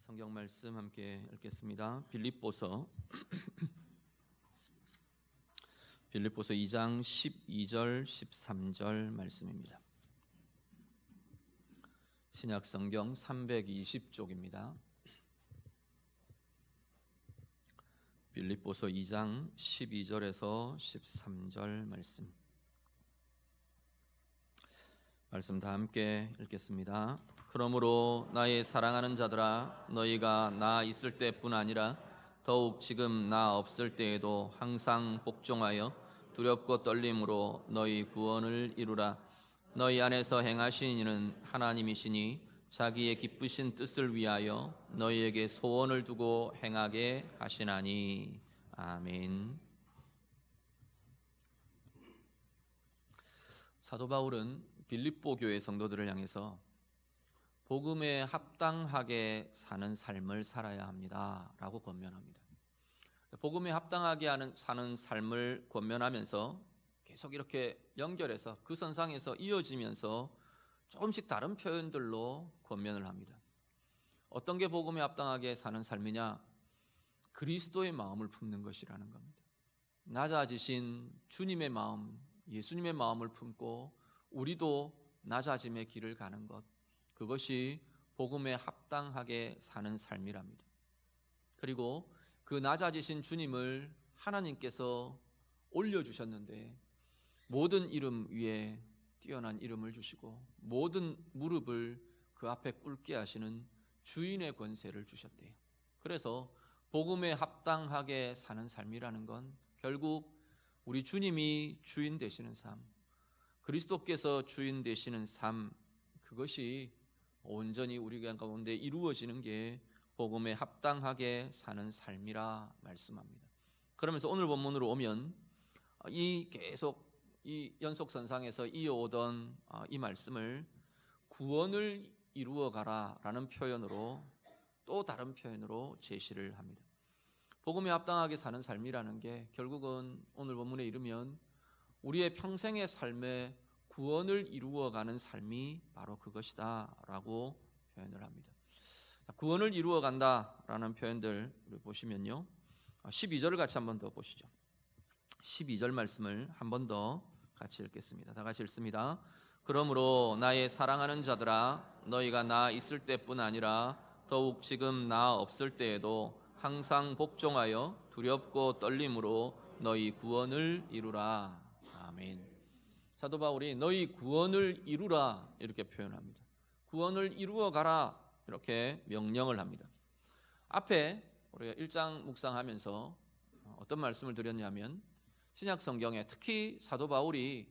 성경 말씀 함께 읽겠습니다. 빌립보서 2장 12절 13절 말씀입니다. 신약 성경 320쪽입니다. 빌립보서 2장 12절에서 13절 말씀 다 함께 읽겠습니다. 그러므로 나의 사랑하는 자들아, 너희가 나 있을 때뿐 아니라 더욱 지금 나 없을 때에도 항상 복종하여 두렵고 떨림으로 너희 구원을 이루라. 너희 안에서 행하신 이는 하나님이시니 자기의 기쁘신 뜻을 위하여 너희에게 소원을 두고 행하게 하시나니. 아멘. 사도 바울은 빌립보 교회 성도들을 향해서 복음에 합당하게 사는 삶을 살아야 합니다 라고 권면합니다. 복음에 합당하게 사는 삶을 권면하면서 계속 이렇게 연결해서 그 선상에서 이어지면서 조금씩 다른 표현들로 권면을 합니다. 어떤 게 복음에 합당하게 사는 삶이냐? 그리스도의 마음을 품는 것이라는 겁니다. 낮아지신 주님의 마음, 예수님의 마음을 품고 우리도 낮아짐의 길을 가는 것, 그것이 복음에 합당하게 사는 삶이랍니다. 그리고 그 낮아지신 주님을 하나님께서 올려주셨는데 모든 이름 위에 뛰어난 이름을 주시고 모든 무릎을 그 앞에 꿇게 하시는 주인의 권세를 주셨대요. 그래서 복음에 합당하게 사는 삶이라는 건 결국 우리 주님이 주인 되시는 삶, 그리스도께서 주인 되시는 삶, 그것이 온전히 우리 가운데 이루어지는 게 복음에 합당하게 사는 삶이라 말씀합니다. 그러면서 오늘 본문으로 오면 계속 이 연속선상에서 이어오던 이 말씀을 구원을 이루어가라 라는 표현으로 또 다른 표현으로 제시를 합니다. 복음에 합당하게 사는 삶이라는 게 결국은 오늘 본문에 이르면 우리의 평생의 삶에 구원을 이루어가는 삶이 바로 그것이다 라고 표현을 합니다. 구원을 이루어간다라는 표현들 우리 보시면요, 12절을 같이 한 번 더 보시죠. 12절 말씀을 한 번 더 같이 읽겠습니다. 다 같이 읽습니다. 그러므로 나의 사랑하는 자들아, 너희가 나 있을 때뿐 아니라 더욱 지금 나 없을 때에도 항상 복종하여 두렵고 떨림으로 너희 구원을 이루라. 아멘. 사도 바울이 너희 구원을 이루라 이렇게 표현합니다. 구원을 이루어 가라 이렇게 명령을 합니다. 앞에 우리가 1장 묵상하면서 어떤 말씀을 드렸냐면 신약 성경에 특히 사도 바울이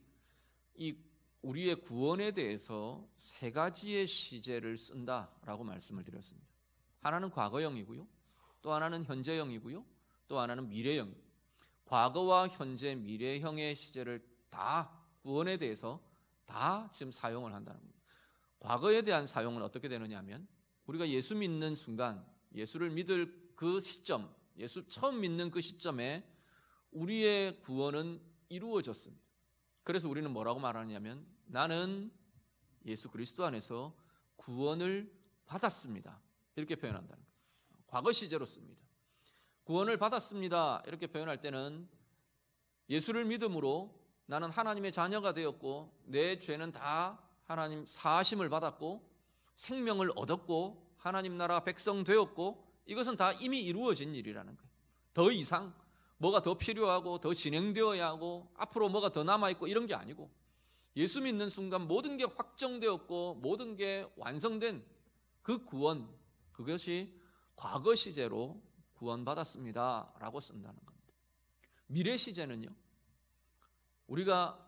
이 우리의 구원에 대해서 세 가지의 시제를 쓴다라고 말씀을 드렸습니다. 하나는 과거형이고요, 또 하나는 현재형이고요, 또 하나는 미래형. 과거와 현재, 미래형의 시제를 다 구원에 대해서 다 지금 사용을 한다는 겁니다. 과거에 대한 사용은 어떻게 되느냐 하면 우리가 예수 믿는 순간, 예수를 믿을 그 시점, 예수 처음 믿는 그 시점에 우리의 구원은 이루어졌습니다. 그래서 우리는 뭐라고 말하냐면 나는 예수 그리스도 안에서 구원을 받았습니다 이렇게 표현한다는 거예요. 과거 시제로 씁니다. 구원을 받았습니다 이렇게 표현할 때는 예수를 믿음으로 나는 하나님의 자녀가 되었고 내 죄는 다 하나님 사하심을 받았고 생명을 얻었고 하나님 나라 백성 되었고 이것은 다 이미 이루어진 일이라는 거예요. 더 이상 뭐가 더 필요하고 더 진행되어야 하고 앞으로 뭐가 더 남아있고 이런 게 아니고 예수 믿는 순간 모든 게 확정되었고 모든 게 완성된 그 구원, 그것이 과거 시제로 구원받았습니다 라고 쓴다는 겁니다. 미래 시제는요, 우리가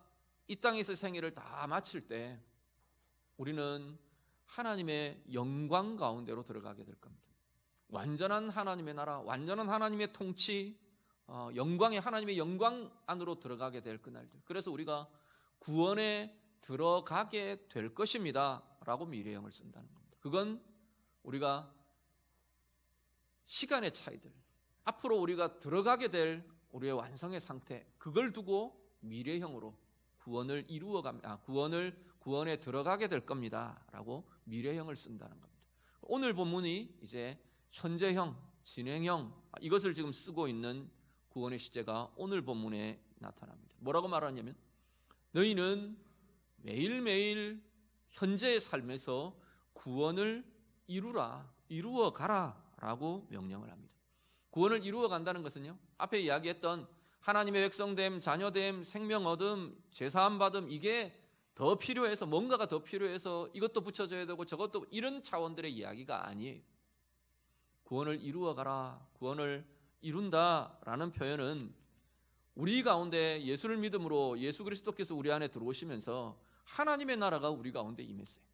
이 땅에서 생애를 다 마칠 때 우리는 하나님의 영광 가운데로 들어가게 될 겁니다. 완전한 하나님의 나라, 완전한 하나님의 통치, 영광의 하나님의 영광 안으로 들어가게 될 그날들. 그래서 우리가 구원에 들어가게 될 것입니다 라고 미래형을 쓴다는 겁니다. 그건 우리가 시간의 차이들, 앞으로 우리가 들어가게 될 우리의 완성의 상태, 그걸 두고 미래형으로 구원에 들어가게 될 겁니다 라고 미래형을 쓴다는 겁니다. 오늘 본문이 이제 현재형, 진행형, 이것을 지금 쓰고 있는 구원의 시제가 오늘 본문에 나타납니다. 뭐라고 말하냐면 너희는 매일매일 현재의 삶에서 구원을 이루어 가라 라고 명령을 합니다. 구원을 이루어 간다는 것은요, 앞에 이야기했던 하나님의 백성됨, 자녀됨, 생명 얻음, 제사함 받음, 이게 더 필요해서, 뭔가가 더 필요해서 이것도 붙여줘야 되고 저것도, 이런 차원들의 이야기가 아니에요. 구원을 이루어 가라, 구원을 이룬다라는 표현은 우리 가운데 예수를 믿음으로 예수 그리스도께서 우리 안에 들어오시면서 하나님의 나라가 우리 가운데 임했어요.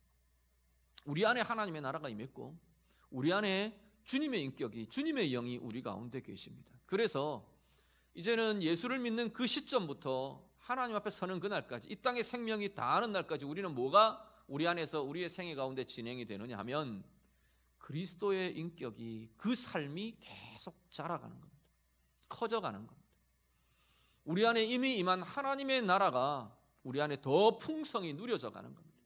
우리 안에 하나님의 나라가 임했고 우리 안에 주님의 인격이, 주님의 영이 우리 가운데 계십니다. 그래서 이제는 예수를 믿는 그 시점부터 하나님 앞에 서는 그날까지, 이 땅의 생명이 다하는 날까지 우리는 뭐가 우리 안에서 우리의 생애 가운데 진행이 되느냐 하면 그리스도의 인격이, 그 삶이 계속 자라가는 겁니다. 커져가는 겁니다. 우리 안에 이미 임한 하나님의 나라가 우리 안에 더 풍성히 누려져 가는 겁니다.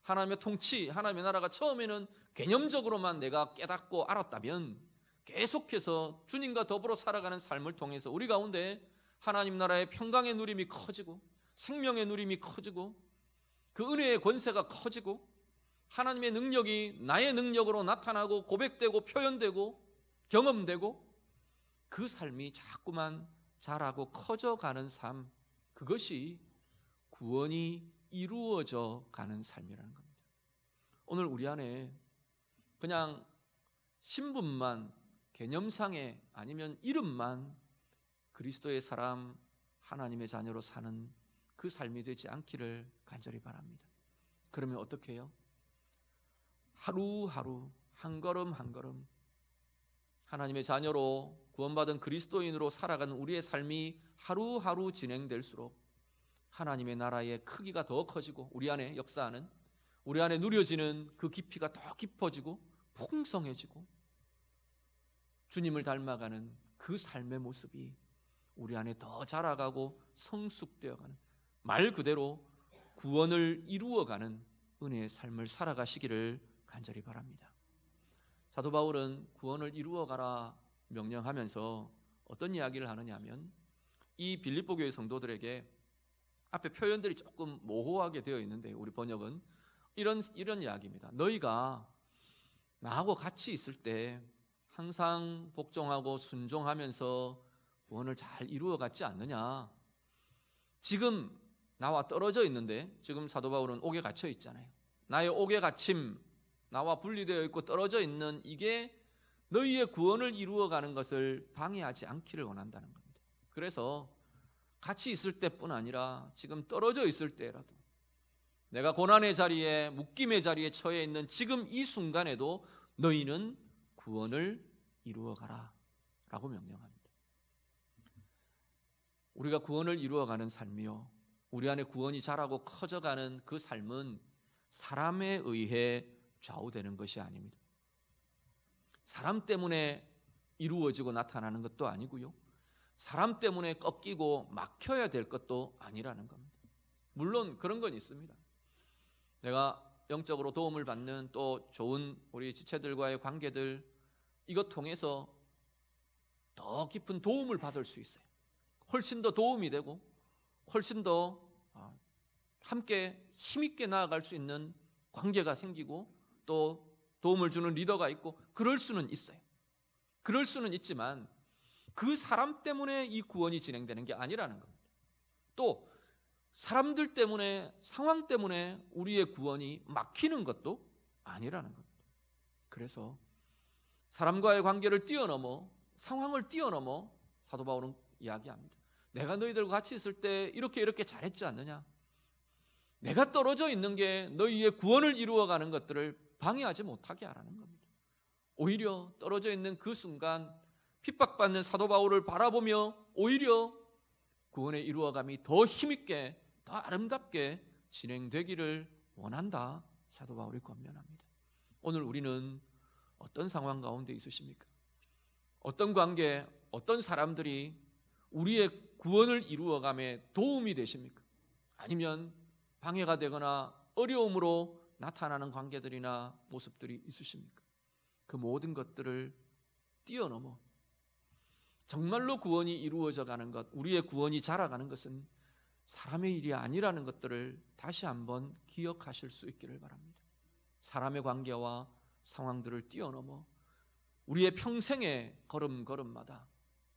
하나님의 통치, 하나님의 나라가 처음에는 개념적으로만 내가 깨닫고 알았다면 계속해서 주님과 더불어 살아가는 삶을 통해서 우리 가운데 하나님 나라의 평강의 누림이 커지고 생명의 누림이 커지고 그 은혜의 권세가 커지고 하나님의 능력이 나의 능력으로 나타나고 고백되고 표현되고 경험되고 그 삶이 자꾸만 자라고 커져가는 삶, 그것이 구원이 이루어져 가는 삶이라는 겁니다. 오늘 우리 안에 그냥 신분만, 개념상의, 아니면 이름만 그리스도의 사람, 하나님의 자녀로 사는 그 삶이 되지 않기를 간절히 바랍니다. 그러면 어떻게 해요? 하루하루 한 걸음 한 걸음 하나님의 자녀로 구원받은 그리스도인으로 살아가는 우리의 삶이 하루하루 진행될수록 하나님의 나라의 크기가 더 커지고 우리 안에 역사하는, 우리 안에 누려지는 그 깊이가 더 깊어지고 풍성해지고 주님을 닮아가는 그 삶의 모습이 우리 안에 더 자라가고 성숙되어가는, 말 그대로 구원을 이루어가는 은혜의 삶을 살아가시기를 간절히 바랍니다. 사도 바울은 구원을 이루어가라 명령하면서 어떤 이야기를 하느냐 하면 이 빌립보 교회 성도들에게 앞에 표현들이 조금 모호하게 되어 있는데 우리 번역은 이런 이야기입니다. 너희가 나하고 같이 있을 때 항상 복종하고 순종하면서 구원을 잘 이루어갔지 않느냐. 지금 나와 떨어져 있는데, 지금 사도 바울은 옥에 갇혀 있잖아요. 나의 옥에 갇힘, 나와 분리되어 있고 떨어져 있는 이게 너희의 구원을 이루어가는 것을 방해하지 않기를 원한다는 겁니다. 그래서 같이 있을 때뿐 아니라 지금 떨어져 있을 때라도, 내가 고난의 자리에, 묶임의 자리에 처해 있는 지금 이 순간에도 너희는 구원을 이루어가라 라고 명령합니다. 우리가 구원을 이루어가는 삶이요, 우리 안에 구원이 자라고 커져가는 그 삶은 사람에 의해 좌우되는 것이 아닙니다. 사람 때문에 이루어지고 나타나는 것도 아니고요, 사람 때문에 꺾이고 막혀야 될 것도 아니라는 겁니다. 물론 그런 건 있습니다. 내가 영적으로 도움을 받는 또 좋은 우리 지체들과의 관계들, 이것 통해서 더 깊은 도움을 받을 수 있어요. 훨씬 더 도움이 되고 훨씬 더 함께 힘있게 나아갈 수 있는 관계가 생기고 또 도움을 주는 리더가 있고, 그럴 수는 있어요. 그럴 수는 있지만 그 사람 때문에 이 구원이 진행되는 게 아니라는 겁니다. 또 사람들 때문에, 상황 때문에 우리의 구원이 막히는 것도 아니라는 겁니다. 그래서 사람과의 관계를 뛰어넘어, 상황을 뛰어넘어 사도 바울은 이야기합니다. 내가 너희들과 같이 있을 때 이렇게 잘했지 않느냐? 내가 떨어져 있는 게 너희의 구원을 이루어가는 것들을 방해하지 못하게 하라는 겁니다. 오히려 떨어져 있는 그 순간 핍박받는 사도 바울을 바라보며 오히려 구원의 이루어감이 더 힘있게, 더 아름답게 진행되기를 원한다, 사도 바울이 권면합니다. 오늘 우리는 어떤 상황 가운데 있으십니까? 어떤 관계, 어떤 사람들이 우리의 구원을 이루어감에 도움이 되십니까? 아니면 방해가 되거나 어려움으로 나타나는 관계들이나 모습들이 있으십니까? 그 모든 것들을 뛰어넘어 정말로 구원이 이루어져 가는 것, 우리의 구원이 자라가는 것은 사람의 일이 아니라는 것들을 다시 한번 기억하실 수 있기를 바랍니다. 사람의 관계와 상황들을 뛰어넘어 우리의 평생의 걸음걸음마다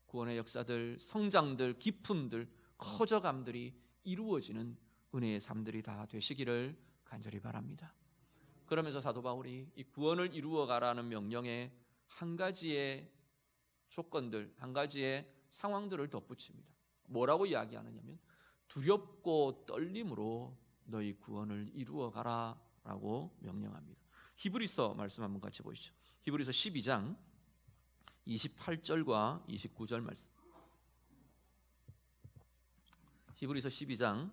구원의 역사들, 성장들, 기쁨들, 커져감들이 이루어지는 은혜의 삶들이 다 되시기를 간절히 바랍니다. 그러면서 사도 바울이 이 구원을 이루어가라는 명령에 한 가지의 조건들, 한 가지의 상황들을 덧붙입니다. 뭐라고 이야기하느냐면 두렵고 떨림으로 너희 구원을 이루어가라 라고 명령합니다. 히브리서 말씀 한번 같이 보시죠. 히브리서 12장 28절과 29절 말씀. 히브리서 12장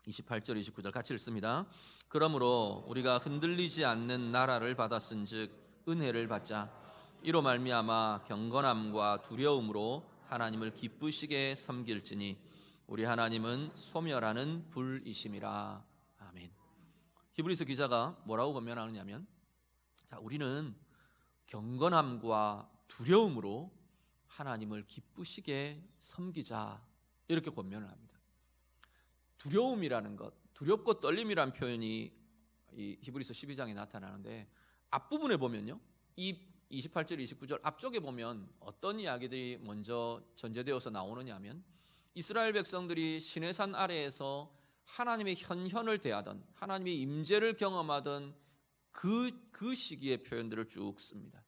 28절 29절 같이 읽습니다. 그러므로 우리가 흔들리지 않는 나라를 받았은즉 은혜를 받자. 이로 말미암아 경건함과 두려움으로 하나님을 기쁘시게 섬길지니 우리 하나님은 소멸하는 불이심이라. 아멘. 히브리서 기자가 뭐라고 권면하느냐면, 자, 우리는 경건함과 두려움으로 하나님을 기쁘시게 섬기자, 이렇게 권면을 합니다. 두려움이라는 것, 두렵고 떨림이라는 표현이 이 히브리서 12장에 나타나는데, 앞부분에 보면요, 이 28절, 29절 앞쪽에 보면 어떤 이야기들이 먼저 전제되어서 나오느냐 하면, 이스라엘 백성들이 시내산 아래에서 하나님의 현현을 대하던, 하나님의 임재를 경험하던 그 시기의 표현들을 쭉 씁니다.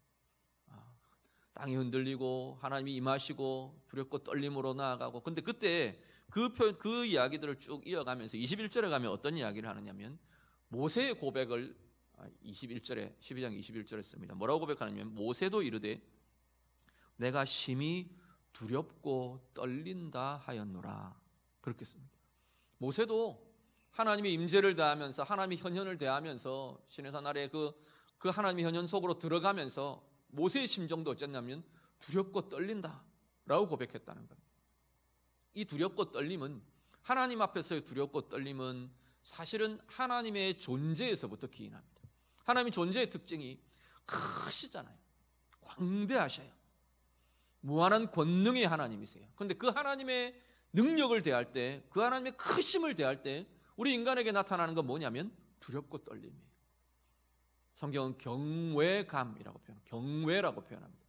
땅이 흔들리고 하나님이 임하시고 두렵고 떨림으로 나아가고, 근데 그때 그 이야기들을 쭉 이어가면서 21절에 가면 어떤 이야기를 하느냐면, 모세의 고백을 21절에 12장 21절에 씁니다. 뭐라고 고백하느냐면, 모세도 이르되 내가 심히 두렵고 떨린다 하였노라, 그렇게 씁니다. 모세도 하나님의 임재를 대하면서, 하나님의 현현을 대하면서 시내산 아래 그 하나님의 현현 속으로 들어가면서 모세의 심정도 어쨌냐면 두렵고 떨린다라고 고백했다는 겁니다. 이 두렵고 떨림은, 하나님 앞에서의 두렵고 떨림은 사실은 하나님의 존재에서부터 기인합니다. 하나님의 존재의 특징이 크시잖아요. 광대하셔요. 무한한 권능의 하나님이세요. 그런데 그 하나님의 능력을 대할 때, 그 하나님의 크심을 대할 때 우리 인간에게 나타나는 건 뭐냐면 두렵고 떨림이에요. 성경은 경외감이라고 경외라고 표현합니다.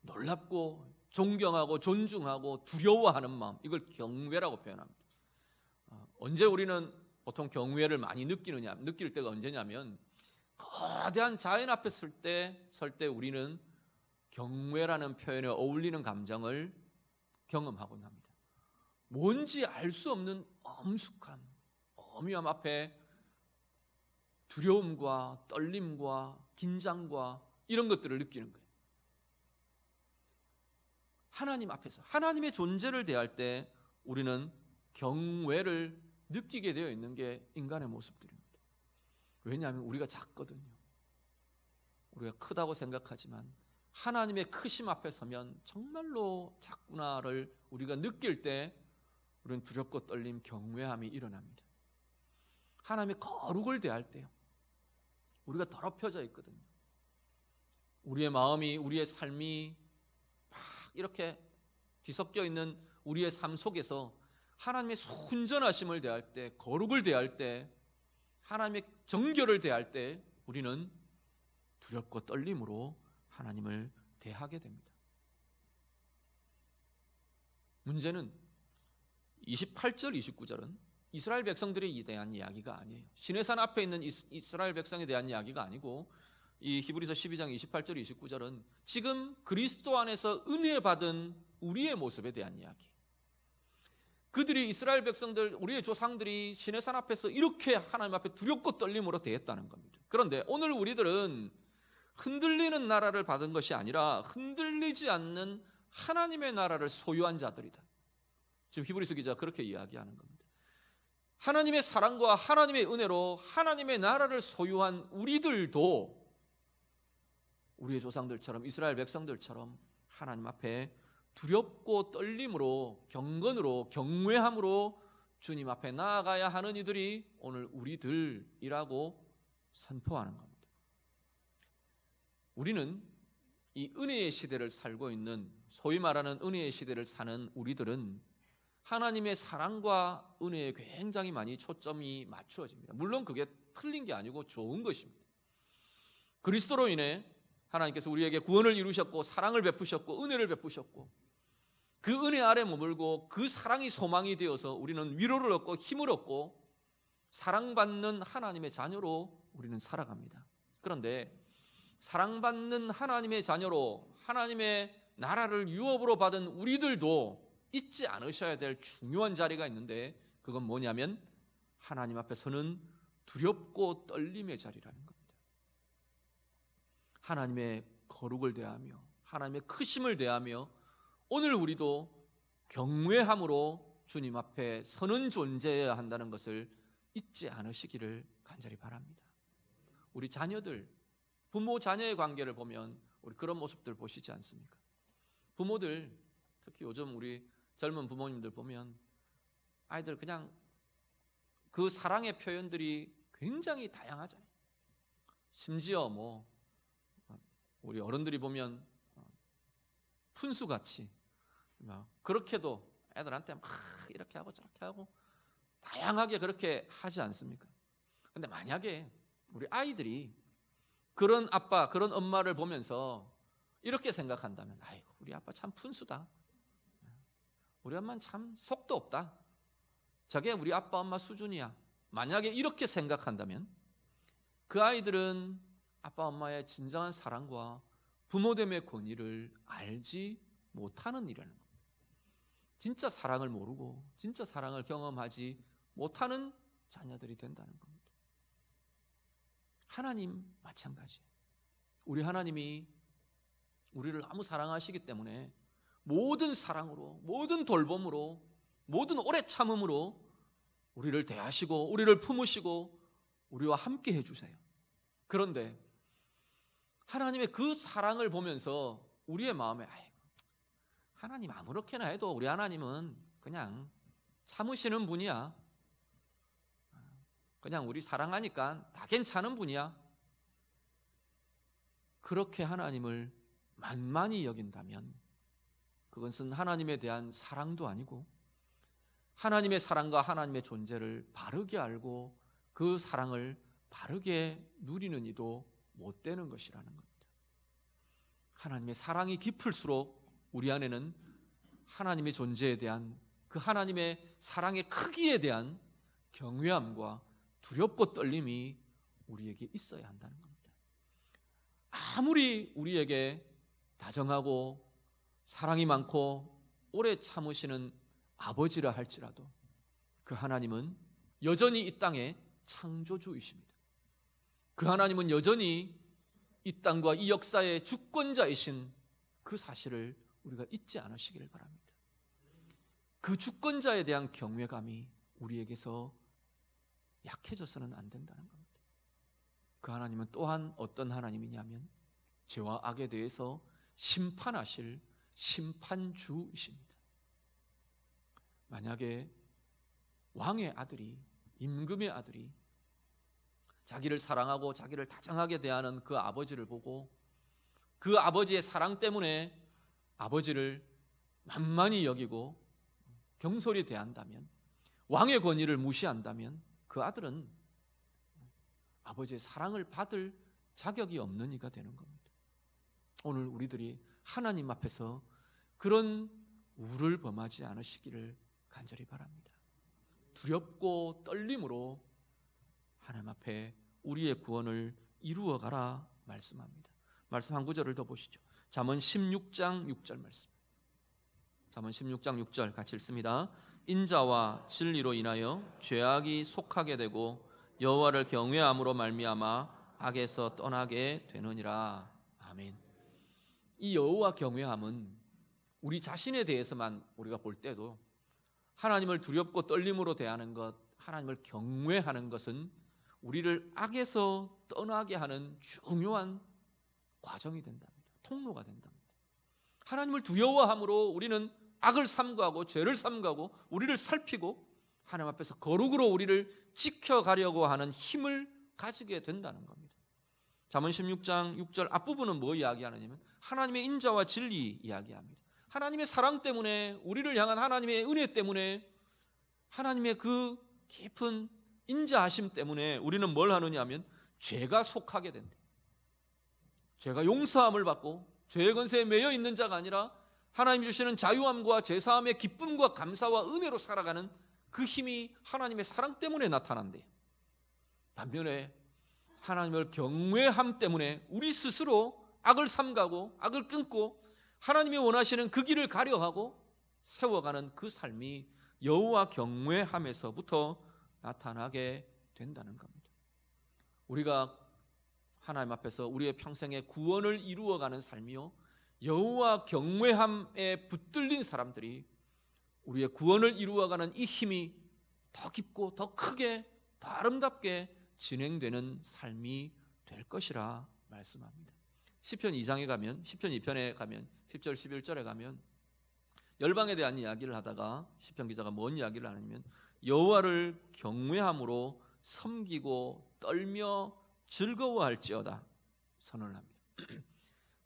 놀랍고 존경하고 존중하고 두려워하는 마음, 이걸 경외라고 표현합니다. 언제 우리는 보통 경외를 많이 느낄 때가 언제냐면, 거대한 자연 앞에 설 때 우리는 경외라는 표현에 어울리는 감정을 경험하곤 합니다. 뭔지 알 수 없는 엄숙함, 어미함 앞에 두려움과 떨림과 긴장과 이런 것들을 느끼는 거예요. 하나님 앞에서 하나님의 존재를 대할 때 우리는 경외를 느끼게 되어 있는 게 인간의 모습들입니다. 왜냐하면 우리가 작거든요. 우리가 크다고 생각하지만 하나님의 크심 앞에 서면 정말로 작구나를 우리가 느낄 때 우리는 두렵고 떨림, 경외함이 일어납니다. 하나님의 거룩을 대할 때요, 우리가 더럽혀져 있거든요. 우리의 마음이, 우리의 삶이 막 이렇게 뒤섞여 있는 우리의 삶 속에서 하나님의 순전하심을 대할 때, 거룩을 대할 때, 하나님의 정결을 대할 때 우리는 두렵고 떨림으로 하나님을 대하게 됩니다. 문제는 28절, 29절은 이스라엘 백성들에 대한 이야기가 아니에요. 시내산 앞에 있는 이스라엘 백성에 대한 이야기가 아니고, 이 히브리서 12장 28절, 29절은 지금 그리스도 안에서 은혜 받은 우리의 모습에 대한 이야기. 그들이, 이스라엘 백성들, 우리의 조상들이 시내산 앞에서 이렇게 하나님 앞에 두렵고 떨림으로 대했다는 겁니다. 그런데 오늘 우리들은 흔들리는 나라를 받은 것이 아니라 흔들리지 않는 하나님의 나라를 소유한 자들이다. 지금 히브리서 기자가 그렇게 이야기하는 겁니다. 하나님의 사랑과 하나님의 은혜로 하나님의 나라를 소유한 우리들도 우리의 조상들처럼, 이스라엘 백성들처럼 하나님 앞에 두렵고 떨림으로, 경건으로, 경외함으로 주님 앞에 나아가야 하는 이들이 오늘 우리들이라고 선포하는 겁니다. 우리는 이 은혜의 시대를 살고 있는, 소위 말하는 은혜의 시대를 사는 우리들은 하나님의 사랑과 은혜에 굉장히 많이 초점이 맞추어집니다. 물론 그게 틀린 게 아니고 좋은 것입니다. 그리스도로 인해 하나님께서 우리에게 구원을 이루셨고 사랑을 베푸셨고 은혜를 베푸셨고, 그 은혜 아래 머물고 그 사랑이 소망이 되어서 우리는 위로를 얻고 힘을 얻고 사랑받는 하나님의 자녀로 우리는 살아갑니다. 그런데 사랑받는 하나님의 자녀로 하나님의 나라를 유업으로 받은 우리들도 잊지 않으셔야 될 중요한 자리가 있는데, 그건 뭐냐면 하나님 앞에 서는 두렵고 떨림의 자리라는 겁니다. 하나님의 거룩을 대하며 하나님의 크심을 대하며 오늘 우리도 경외함으로 주님 앞에 서는 존재여야 한다는 것을 잊지 않으시기를 간절히 바랍니다. 우리 자녀들, 부모 자녀의 관계를 보면 우리 그런 모습들 보시지 않습니까? 부모들, 특히 요즘 우리 젊은 부모님들 보면 아이들 그냥 그 사랑의 표현들이 굉장히 다양하잖아요. 심지어 우리 어른들이 보면 푼수같이 그렇게도 애들한테 막 이렇게 하고 저렇게 하고 다양하게 그렇게 하지 않습니까? 근데 만약에 우리 아이들이 그런 아빠, 그런 엄마를 보면서 이렇게 생각한다면, 아이고 우리 아빠 참 푼수다, 우리 엄마는 참 속도 없다, 저게 우리 아빠 엄마 수준이야, 만약에 이렇게 생각한다면 그 아이들은 아빠 엄마의 진정한 사랑과 부모됨의 권위를 알지 못하는 일이라는 겁니다. 진짜 사랑을 모르고 진짜 사랑을 경험하지 못하는 자녀들이 된다는 겁니다. 하나님 마찬가지. 우리 하나님이 우리를 너무 사랑하시기 때문에 모든 사랑으로, 모든 돌봄으로, 모든 오래 참음으로 우리를 대하시고 우리를 품으시고 우리와 함께 해주세요. 그런데 하나님의 그 사랑을 보면서 우리의 마음에, 아이고 하나님 아무렇게나 해도 우리 하나님은 그냥 참으시는 분이야, 그냥 우리 사랑하니까 다 괜찮은 분이야, 그렇게 하나님을 만만히 여긴다면 그것은 하나님에 대한 사랑도 아니고 하나님의 사랑과 하나님의 존재를 바르게 알고 그 사랑을 바르게 누리는 이도 못 되는 것이라는 겁니다. 하나님의 사랑이 깊을수록 우리 안에는 하나님의 존재에 대한, 그 하나님의 사랑의 크기에 대한 경외함과 두렵고 떨림이 우리에게 있어야 한다는 겁니다. 아무리 우리에게 다정하고 사랑이 많고 오래 참으시는 아버지라 할지라도 그 하나님은 여전히 이 땅의 창조주이십니다. 그 하나님은 여전히 이 땅과 이 역사의 주권자이신 그 사실을 우리가 잊지 않으시기를 바랍니다. 그 주권자에 대한 경외감이 우리에게서 약해져서는 안 된다는 겁니다. 그 하나님은 또한 어떤 하나님이냐면 죄와 악에 대해서 심판하실 심판주이십니다. 만약에 왕의 아들이, 임금의 아들이 자기를 사랑하고 자기를 다정하게 대하는 그 아버지를 보고 그 아버지의 사랑 때문에 아버지를 만만히 여기고 경솔히 대한다면, 왕의 권위를 무시한다면 그 아들은 아버지의 사랑을 받을 자격이 없는 이가 되는 겁니다. 오늘 우리들이 하나님 앞에서 그런 우를 범하지 않으시기를 간절히 바랍니다. 두렵고 떨림으로 하나님 앞에 우리의 구원을 이루어가라 말씀합니다. 말씀 한 구절을 더 보시죠. 잠언 16장 6절 말씀. 잠언 16장 6절 같이 읽습니다. 인자와 진리로 인하여 죄악이 속하게 되고 여호와를 경외함으로 말미암아 악에서 떠나게 되느니라. 아멘. 이 여호와 경외함은 우리 자신에 대해서만 우리가 볼 때도 하나님을 두렵고 떨림으로 대하는 것, 하나님을 경외하는 것은 우리를 악에서 떠나게 하는 중요한 과정이 된답니다. 통로가 된답니다. 하나님을 두려워함으로 우리는 악을 삼가하고 죄를 삼가하고 우리를 살피고 하나님 앞에서 거룩으로 우리를 지켜가려고 하는 힘을 가지게 된다는 겁니다. 잠언 16장 6절 앞부분은 뭐 이야기하느냐면 하나님의 인자와 진리 이야기합니다. 하나님의 사랑 때문에, 우리를 향한 하나님의 은혜 때문에, 하나님의 그 깊은 인자하심 때문에 우리는 뭘 하느냐 하면 죄가 속하게 된다. 죄가 용서함을 받고 죄의 권세에 매여 있는 자가 아니라 하나님 주시는 자유함과 죄사함의 기쁨과 감사와 은혜로 살아가는 그 힘이 하나님의 사랑 때문에 나타난대요. 반면에 하나님을 경외함 때문에 우리 스스로 악을 삼가고 악을 끊고 하나님이 원하시는 그 길을 가려하고 세워가는 그 삶이 여호와 경외함에서부터 나타나게 된다는 겁니다. 우리가 하나님 앞에서 우리의 평생의 구원을 이루어가는 삶이요, 여호와 경외함에 붙들린 사람들이 우리의 구원을 이루어가는 이 힘이 더 깊고 더 크게 더 아름답게 진행되는 삶이 될 것이라 말씀합니다. 시편 2장에 가면, 시편 2편에 가면 10절 11절에 가면 열방에 대한 이야기를 하다가 시편 기자가 뭔 이야기를 하냐면 여호와를 경외함으로 섬기고 떨며 즐거워할지어다 선언을 합니다.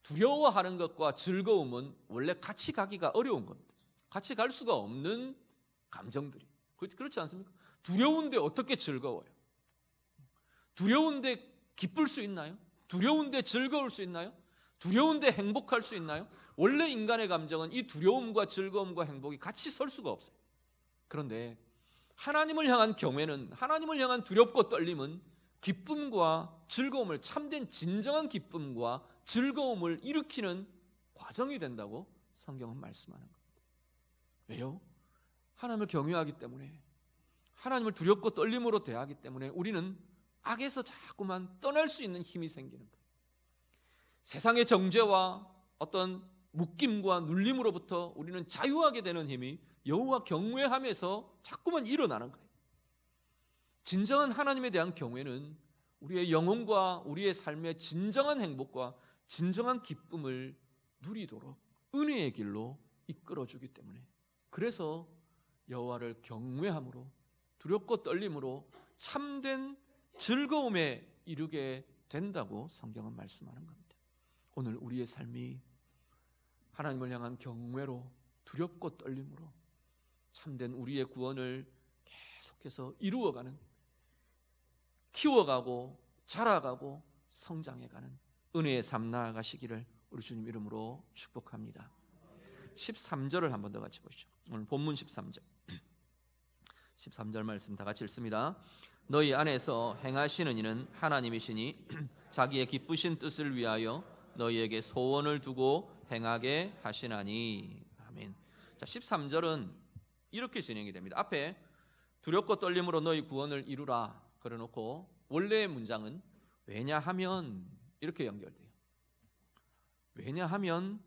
두려워하는 것과 즐거움은 원래 같이 가기가 어려운 겁니다. 같이 갈 수가 없는 감정들이. 그렇지 않습니까? 두려운데 어떻게 즐거워요? 두려운데 기쁠 수 있나요? 두려운데 즐거울 수 있나요? 두려운데 행복할 수 있나요? 원래 인간의 감정은 이 두려움과 즐거움과 행복이 같이 설 수가 없어요. 그런데 하나님을 향한 경외는, 하나님을 향한 두렵고 떨림은 기쁨과 즐거움을, 참된 진정한 기쁨과 즐거움을 일으키는 과정이 된다고 성경은 말씀하는 겁니다. 왜요? 하나님을 경외하기 때문에, 하나님을 두렵고 떨림으로 대하기 때문에 우리는 악에서 자꾸만 떠날 수 있는 힘이 생기는 거예요. 세상의 정죄와 어떤 묶임과 눌림으로부터 우리는 자유하게 되는 힘이 여호와 경외함에서 자꾸만 일어나는 거예요. 진정한 하나님에 대한 경외는 우리의 영혼과 우리의 삶의 진정한 행복과 진정한 기쁨을 누리도록 은혜의 길로 이끌어주기 때문에, 그래서 여호와를 경외함으로 두렵고 떨림으로 참된 즐거움에 이르게 된다고 성경은 말씀하는 겁니다. 오늘 우리의 삶이 하나님을 향한 경외로 두렵고 떨림으로 참된 우리의 구원을 계속해서 이루어가는, 키워가고 자라가고 성장해가는 은혜의 삶 나아가시기를 우리 주님 이름으로 축복합니다. 13절을 한 번 더 같이 보시죠. 오늘 본문 13절 13절 말씀 다 같이 읽습니다. 너희 안에서 행하시는 이는 하나님이시니 자기의 기쁘신 뜻을 위하여 너희에게 소원을 두고 행하게 하시나니. 아멘. 자, 13절은 이렇게 진행이 됩니다. 앞에 두렵고 떨림으로 너희 구원을 이루라 그래놓고 원래의 문장은 왜냐하면 이렇게 연결돼요. 왜냐하면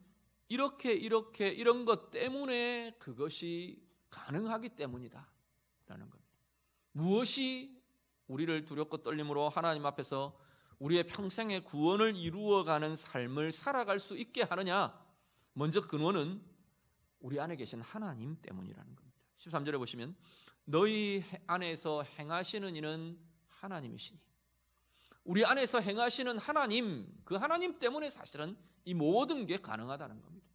이렇게 이런 것 때문에 그것이 가능하기 때문이다 라는 겁니다. 무엇이 우리를 두렵고 떨림으로 하나님 앞에서 우리의 평생의 구원을 이루어가는 삶을 살아갈 수 있게 하느냐? 먼저 근원은 우리 안에 계신 하나님 때문이라는 겁니다. 13절에 보시면 너희 안에서 행하시는 이는 하나님이시니, 우리 안에서 행하시는 하나님, 그 하나님 때문에 사실은 이 모든 게 가능하다는 겁니다.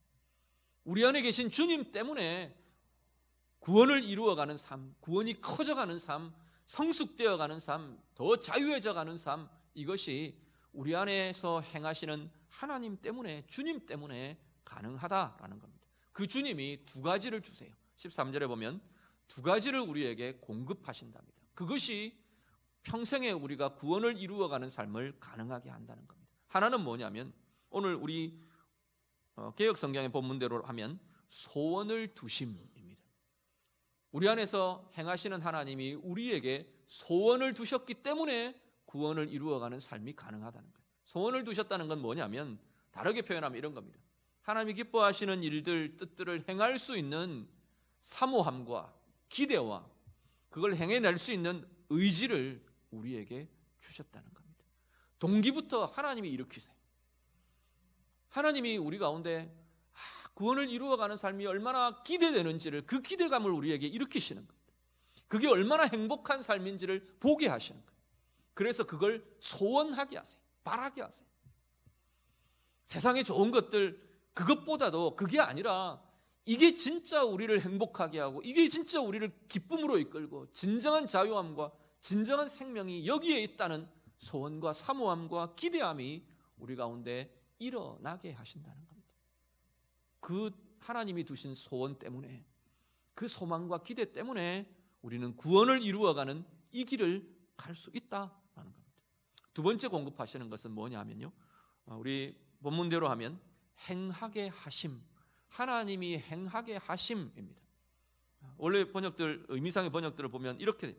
우리 안에 계신 주님 때문에 구원을 이루어가는 삶, 구원이 커져가는 삶, 성숙되어가는 삶, 더 자유해져가는 삶, 이것이 우리 안에서 행하시는 하나님 때문에, 주님 때문에 가능하다라는 겁니다. 그 주님이 두 가지를 주세요. 13절에 보면 두 가지를 우리에게 공급하신답니다. 그것이 평생에 우리가 구원을 이루어가는 삶을 가능하게 한다는 겁니다. 하나는 뭐냐면 오늘 우리 개역 성경의 본문대로 하면 소원을 두심입니다. 우리 안에서 행하시는 하나님이 우리에게 소원을 두셨기 때문에 구원을 이루어가는 삶이 가능하다는 거예요. 소원을 두셨다는 건 뭐냐면 다르게 표현하면 이런 겁니다. 하나님이 기뻐하시는 일들, 뜻들을 행할 수 있는 사모함과 기대와 그걸 행해낼 수 있는 의지를 우리에게 주셨다는 겁니다. 동기부터 하나님이 일으키세요. 하나님이 우리 가운데 구원을 이루어가는 삶이 얼마나 기대되는지를, 그 기대감을 우리에게 일으키시는 겁니다. 그게 얼마나 행복한 삶인지를 보게 하시는 거예요. 그래서 그걸 소원하게 하세요. 바라게 하세요. 세상에 좋은 것들 그것보다도 그게 아니라 이게 진짜 우리를 행복하게 하고 이게 진짜 우리를 기쁨으로 이끌고 진정한 자유함과 진정한 생명이 여기에 있다는 소원과 사모함과 기대함이 우리 가운데 일어나게 하신다는 겁니다. 그 하나님이 두신 소원 때문에, 그 소망과 기대 때문에 우리는 구원을 이루어가는 이 길을 갈 수 있다라는 겁니다. 두 번째 공급하시는 것은 뭐냐면요, 우리 본문대로 하면 행하게 하심, 하나님이 행하게 하심입니다. 원래 번역들, 의미상의 번역들을 보면 이렇게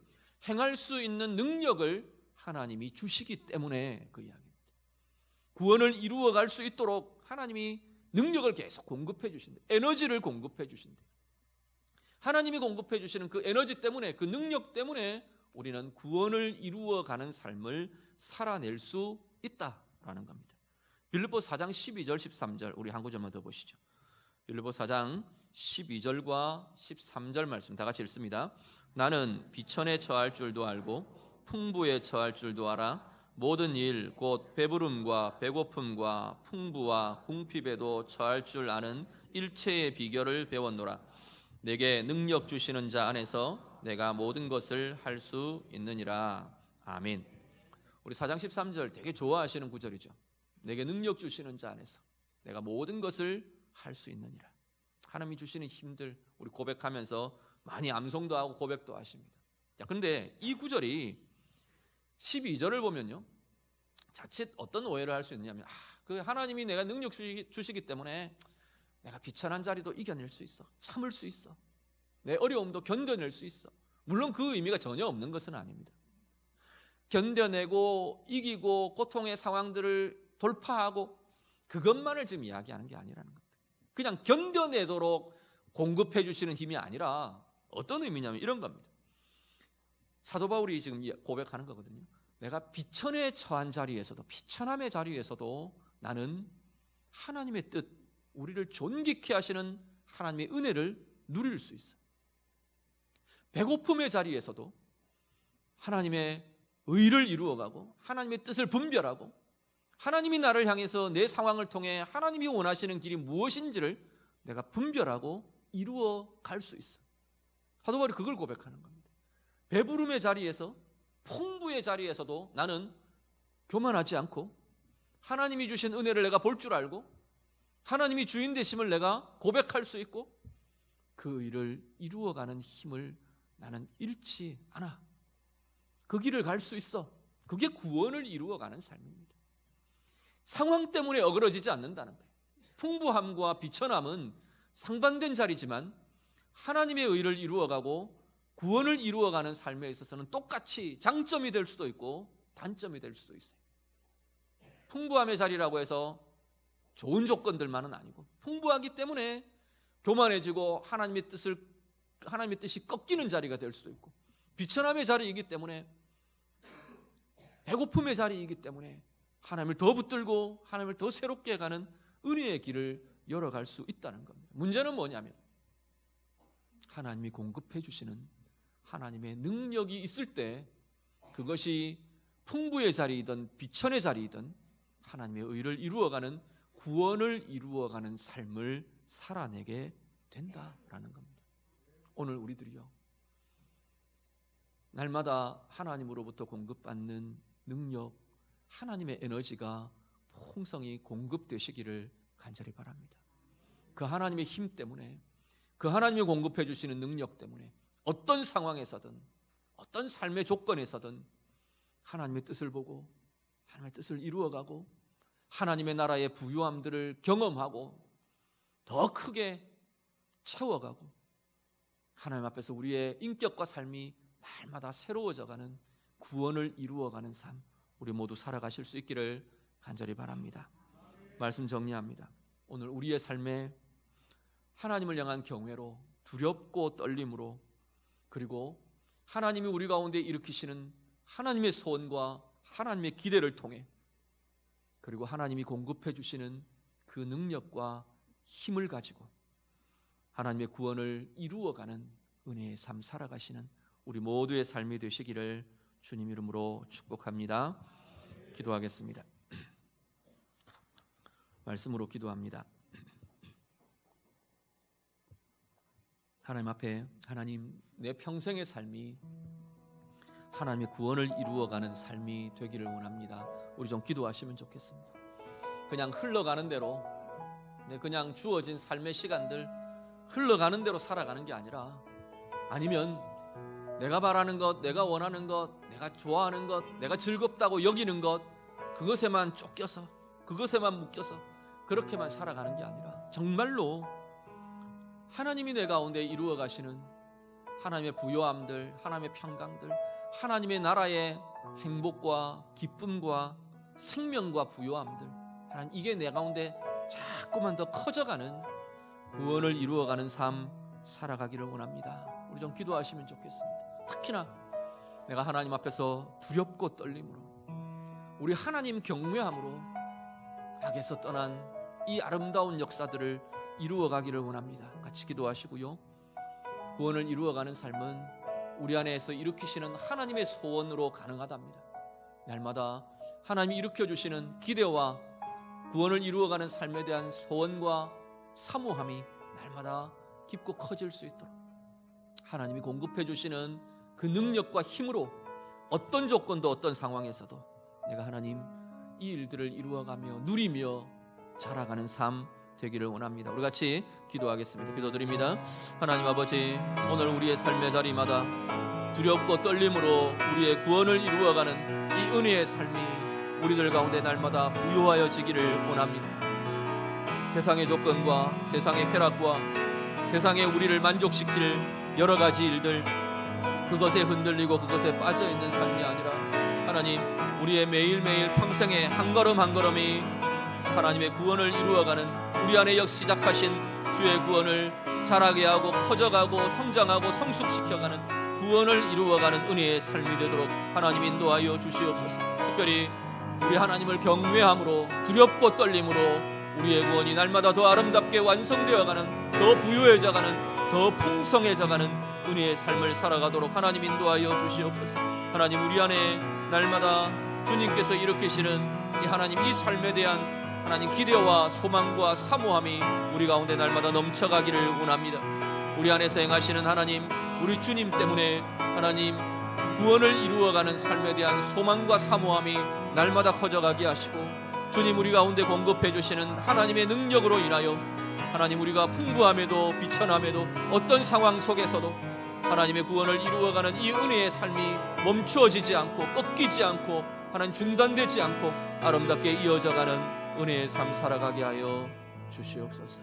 행할 수 있는 능력을 하나님이 주시기 때문에 그 이야기입니다. 구원을 이루어갈 수 있도록 하나님이 능력을 계속 공급해 주신대, 에너지를 공급해 주신대. 하나님이 공급해 주시는 그 에너지 때문에, 그 능력 때문에 우리는 구원을 이루어가는 삶을 살아낼 수 있다라는 겁니다. 빌립보 4장 12절 13절 우리 한 구절만 더 보시죠. 빌립보 4장 12절과 13절 말씀 다 같이 읽습니다. 나는 비천에 처할 줄도 알고 풍부에 처할 줄도 알아. 모든 일 곧 배부름과 배고픔과 풍부와 궁핍에도 처할 줄 아는 일체의 비결을 배웠노라. 내게 능력 주시는 자 안에서 내가 모든 것을 할 수 있느니라. 아멘. 우리 4장 13절 되게 좋아하시는 구절이죠. 내게 능력 주시는 자 안에서 내가 모든 것을 할 수 있느니라. 하나님이 주시는 힘들 우리 고백하면서 많이 암송도 하고 고백도 하십니다. 자, 그런데 이 구절이 12절을 보면요, 자칫 어떤 오해를 할 수 있느냐면, 그 하나님이 내가 능력 주시기 때문에 내가 비천한 자리도 이겨낼 수 있어, 참을 수 있어, 내 어려움도 견뎌낼 수 있어. 물론 그 의미가 전혀 없는 것은 아닙니다. 견뎌내고 이기고 고통의 상황들을 돌파하고 그것만을 지금 이야기하는 게 아니라는 겁니다. 그냥 견뎌내도록 공급해 주시는 힘이 아니라 어떤 의미냐면 이런 겁니다. 사도 바울이 지금 고백하는 거거든요. 내가 비천에 처한 자리에서도, 비천함의 자리에서도 나는 하나님의 뜻, 우리를 존귀케 하시는 하나님의 은혜를 누릴 수 있어요. 배고픔의 자리에서도 하나님의 의를 이루어가고 하나님의 뜻을 분별하고 하나님이 나를 향해서 내 상황을 통해 하나님이 원하시는 길이 무엇인지를 내가 분별하고 이루어 갈 수 있어. 사도 바울이 그걸 고백하는 겁니다. 배부름의 자리에서, 풍부의 자리에서도 나는 교만하지 않고 하나님이 주신 은혜를 내가 볼 줄 알고 하나님이 주인 되심을 내가 고백할 수 있고 그 일을 이루어가는 힘을 나는 잃지 않아. 그 길을 갈 수 있어. 그게 구원을 이루어가는 삶입니다. 상황 때문에 어그러지지 않는다는 거예요. 풍부함과 비천함은 상반된 자리지만 하나님의 의를 이루어가고 구원을 이루어가는 삶에 있어서는 똑같이 장점이 될 수도 있고 단점이 될 수도 있어요. 풍부함의 자리라고 해서 좋은 조건들만은 아니고, 풍부하기 때문에 교만해지고 하나님의 뜻이 꺾이는 자리가 될 수도 있고, 비천함의 자리이기 때문에, 배고픔의 자리이기 때문에 하나님을 더 붙들고 하나님을 더 새롭게 가는 은혜의 길을 열어갈 수 있다는 겁니다. 문제는 뭐냐면 하나님이 공급해 주시는 하나님의 능력이 있을 때 그것이 풍부의 자리이든 비천의 자리이든 하나님의 의를 이루어가는, 구원을 이루어가는 삶을 살아내게 된다라는 겁니다. 오늘 우리들이요, 날마다 하나님으로부터 공급받는 능력, 하나님의 에너지가 풍성히 공급되시기를 간절히 바랍니다. 그 하나님의 힘 때문에, 그 하나님이 공급해 주시는 능력 때문에 어떤 상황에서든 어떤 삶의 조건에서든 하나님의 뜻을 보고 하나님의 뜻을 이루어가고 하나님의 나라의 부유함들을 경험하고 더 크게 채워가고 하나님 앞에서 우리의 인격과 삶이 날마다 새로워져가는, 구원을 이루어가는 삶, 우리 모두 살아가실 수 있기를 간절히 바랍니다. 말씀 정리합니다. 오늘 우리의 삶에 하나님을 향한 경외로, 두렵고 떨림으로, 그리고 하나님이 우리 가운데 일으키시는 하나님의 소원과 하나님의 기대를 통해, 그리고 하나님이 공급해 주시는 그 능력과 힘을 가지고 하나님의 구원을 이루어가는 은혜의 삶 살아가시는 우리 모두의 삶이 되시기를 주님 이름으로 축복합니다. 기도하겠습니다. 말씀으로 기도합니다. 하나님 앞에, 하나님, 내 평생의 삶이 하나님의 구원을 이루어가는 삶이 되기를 원합니다. 우리 좀 기도하시면 좋겠습니다. 그냥 흘러가는 대로, 그냥 주어진 삶의 시간들 흘러가는 대로 살아가는 게 아니라, 아니면 내가 바라는 것, 내가 원하는 것, 내가 좋아하는 것, 내가 즐겁다고 여기는 것, 그것에만 쫓겨서, 그것에만 묶여서 그렇게만 살아가는 게 아니라, 정말로 하나님이 내 가운데 이루어 가시는 하나님의 부요함들, 하나님의 평강들, 하나님의 나라의 행복과 기쁨과 생명과 부요함들, 하나님, 이게 내 가운데 자꾸만 더 커져가는 구원을 이루어가는 삶 살아가기를 원합니다. 우리 좀 기도하시면 좋겠습니다. 특히나 내가 하나님 앞에서 두렵고 떨림으로, 우리 하나님 경외함으로 악에서 떠난 이 아름다운 역사들을 이루어가기를 원합니다. 같이 기도하시고요. 구원을 이루어가는 삶은 우리 안에서 일으키시는 하나님의 소원으로 가능하답니다. 날마다 하나님이 일으켜주시는 기대와 구원을 이루어가는 삶에 대한 소원과 사모함이 날마다 깊고 커질 수 있도록 하나님이 공급해 주시는 그 능력과 힘으로 어떤 조건도 어떤 상황에서도 내가 하나님 이 일들을 이루어가며 누리며 자라가는 삶 되기를 원합니다. 우리 같이 기도하겠습니다. 기도드립니다. 하나님 아버지, 오늘 우리의 삶의 자리마다 두렵고 떨림으로 우리의 구원을 이루어가는 이 은혜의 삶이 우리들 가운데 날마다 부요하여지기를 원합니다. 세상의 조건과 세상의 쾌락과 세상에 우리를 만족시킬 여러 가지 일들, 그것에 흔들리고 그것에 빠져있는 삶이 아니라 하나님, 우리의 매일매일 평생의 한 걸음 한 걸음이 하나님의 구원을 이루어가는 우리 안에 역시 시작하신 주의 구원을 자라게 하고 커져가고 성장하고 성숙시켜가는 구원을 이루어가는 은혜의 삶이 되도록 하나님 인도하여 주시옵소서. 특별히 우리 하나님을 경외함으로 두렵고 떨림으로 우리의 구원이 날마다 더 아름답게 완성되어가는, 더 부유해져가는, 더 풍성해져가는 은혜의 삶을 살아가도록 하나님 인도하여 주시옵소서. 하나님, 우리 안에 날마다 주님께서 일으키시는 이 하나님 이 삶에 대한 하나님 기대와 소망과 사모함이 우리 가운데 날마다 넘쳐가기를 원합니다. 우리 안에서 행하시는 하나님, 우리 주님 때문에 하나님 구원을 이루어가는 삶에 대한 소망과 사모함이 날마다 커져가게 하시고, 주님 우리 가운데 공급해 주시는 하나님의 능력으로 인하여 하나님 우리가 풍부함에도 비천함에도 어떤 상황 속에서도 하나님의 구원을 이루어가는 이 은혜의 삶이 멈추어지지 않고 꺾이지 않고 하나님 중단되지 않고 아름답게 이어져가는 은혜의 삶 살아가게 하여 주시옵소서.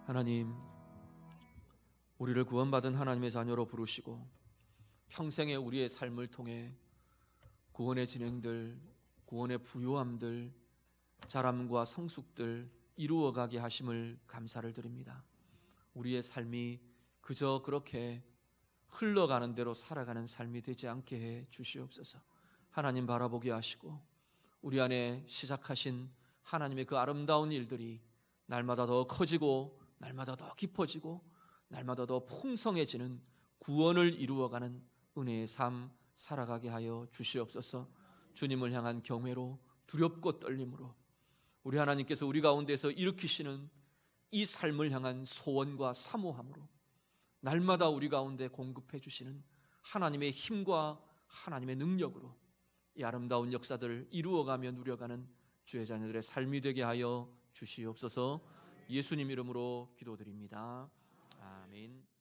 하나님, 우리를 구원받은 하나님의 자녀로 부르시고 평생의 우리의 삶을 통해 구원의 진행들, 구원의 부요함들, 자람과 성숙들 이루어가게 하심을 감사를 드립니다. 우리의 삶이 그저 그렇게 흘러가는 대로 살아가는 삶이 되지 않게 해 주시옵소서. 하나님 바라보게 하시고 우리 안에 시작하신 하나님의 그 아름다운 일들이 날마다 더 커지고 날마다 더 깊어지고 날마다 더 풍성해지는 구원을 이루어가는 은혜의 삶 살아가게 하여 주시옵소서. 주님을 향한 경외로 두렵고 떨림으로 우리 하나님께서 우리 가운데서 일으키시는 이 삶을 향한 소원과 사모함으로 날마다 우리 가운데 공급해 주시는 하나님의 힘과 하나님의 능력으로 이 아름다운 역사들을 이루어가며 누려가는 주의 자녀들의 삶이 되게 하여 주시옵소서. 예수님 이름으로 기도드립니다. 아멘.